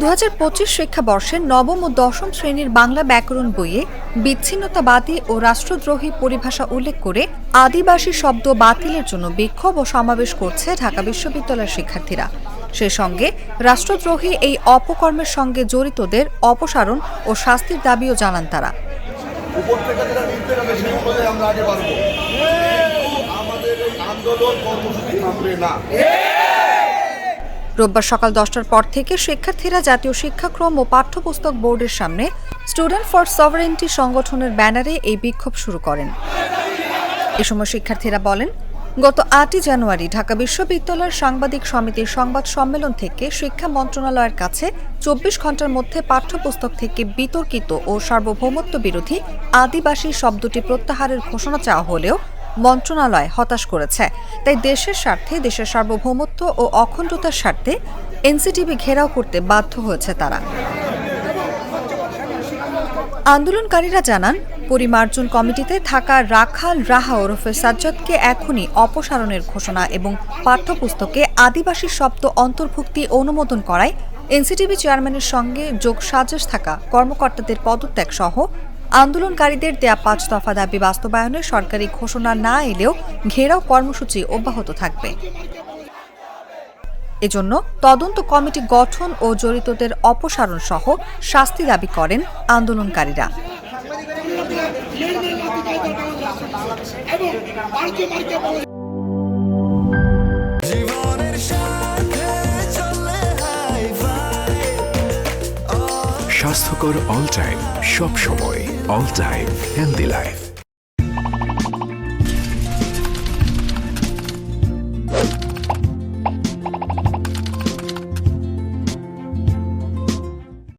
২০২৫ শিক্ষাবর্ষের নবম ও দশম শ্রেণীর বাংলা ব্যাকরণ বইয়ে বিচ্ছিন্নতাবাদী ও রাষ্ট্রদ্রোহী পরিভাষা উল্লেখ করে আদিবাসী শব্দ বাতিলের জন্য বিক্ষোভ ও সমাবেশ করছে ঢাকা বিশ্ববিদ্যালয়ের শিক্ষার্থীরা। সে সঙ্গে রাষ্ট্রদ্রোহী এই অপকর্মের সঙ্গে জড়িতদের অপসারণ ও শাস্তির দাবিও জানান তারা। রোববার সকাল 10টার পর থেকে শিক্ষার্থীরা জাতীয় শিক্ষাক্রম ও পাঠ্যপুস্তক বোর্ডের সামনে স্টুডেন্ট ফর সভারেন্টি সংগঠনের ব্যানারে এই বিক্ষোভ শুরু করেন। এ সময় শিক্ষার্থীরা বলেন, গত ৮ই জানুয়ারি ঢাকা বিশ্ববিদ্যালয়ের সাংবাদিক সমিতির সংবাদ সম্মেলন থেকে শিক্ষা মন্ত্রণালয়ের কাছে ২৪ ঘণ্টার মধ্যে পাঠ্যপুস্তক থেকে বিতর্কিত ও সার্বভৌমত্ব বিরোধী আদিবাসী শব্দটি প্রত্যাহারের ঘোষণা চাওয়া হলেও মন্ত্রণালয় হতাশ করেছে। তাই দেশের স্বার্থে, দেশের সার্বভৌমত্ব ও অখণ্ডতার স্বার্থে এনসিটিবি ঘেরাও করতে বাধ্য হয়েছে তারা। আন্দোলনকারীরা জানান, পরিমার্জন কমিটিতে থাকা রাখাল রাহা ওরফে সাজ্জাদকে এখনই অপসারণের ঘোষণা এবং পাঠ্যপুস্তকে আদিবাসী শব্দ অন্তর্ভুক্তি অনুমোদন করায় এনসিটিবি চেয়ারম্যানের সঙ্গে যোগসাজশ থাকা কর্মকর্তাদের পদত্যাগ সহ আন্দোলনকারীদের দেয়া ৫ দফা দাবি বাস্তবায়নে সরকারি ঘোষণা না এলেও ঘেরাও কর্মসূচি অব্যাহত থাকবে। এজন্য তদন্ত কমিটি গঠন ও জড়িতদের অপসারণ সহ শাস্তি দাবি করেন আন্দোলনকারীরা। স্বাস্থ্যকর অল টাইম, সব সময় অল টাইম হেলদি লাইফ।